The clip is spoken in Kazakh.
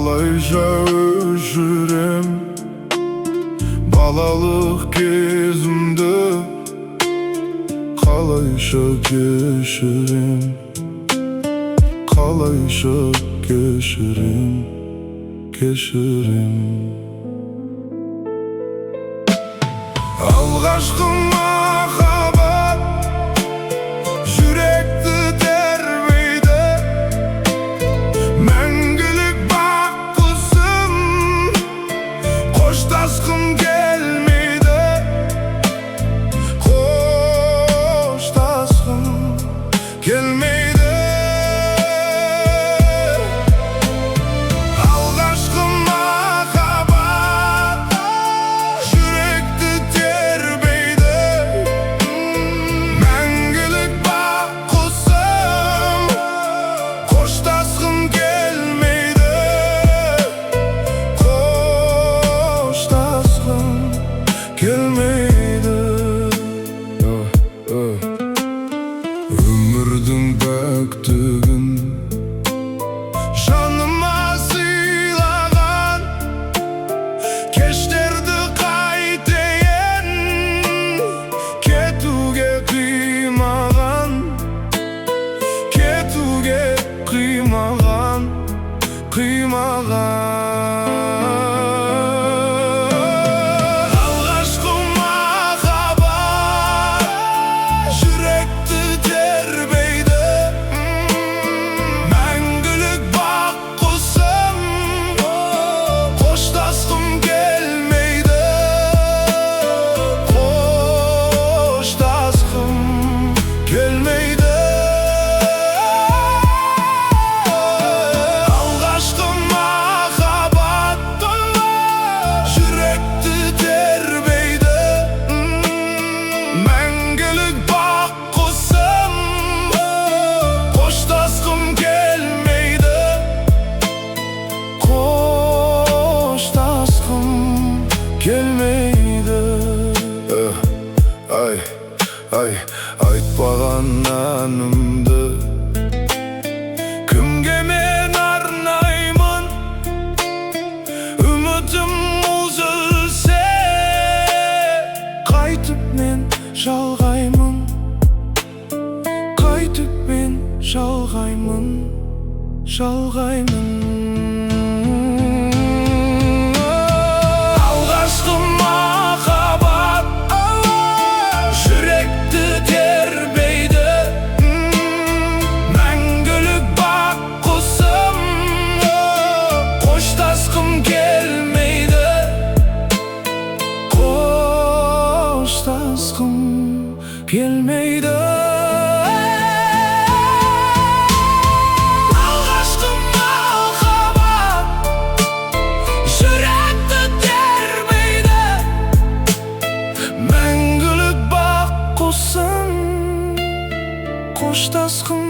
Kalayca özürüm balalık gezimde, kalayca geçirim, kalayca geçirim, geçirim. Alğaşkı mahabat yürekti terbiydi, мәңгілік баққысым қоштасқым келмейді, қоштасқым келмейді. Алғашқы махаббат жүректі тербейді, мәңгілік баққысым қоштасқым келмейді, қоштасқым келмейді. Өмірдің пәктігін жаныма сыйлаған, кештерді қайтейін, кетуге қимаған, кетуге қимаған, қимаған. Алғашқы махаббат жүректі тербейді, мәңгілік баққысым қоштасқым келмейді, қоштасқым келмейді. Алғашқы махаббат жүректі тербейді, мәңгілік баққысым қоштасқым келмейді, қоштасқым келмейді. Ай, ай, айтпаған әнімді кімге мен арнаймын, үмітім үзілсе қайтып мен жалғаймын, қайтып мен жалғаймын, жалғаймын. Алғашқы махаббат жүректі тербейді, мәңгілік баққысым қоштасқым келмейді, қоштасқым келмейді. Алғашқы махаббат жүректі тербейді, мәңгілік баққысым қоштасқым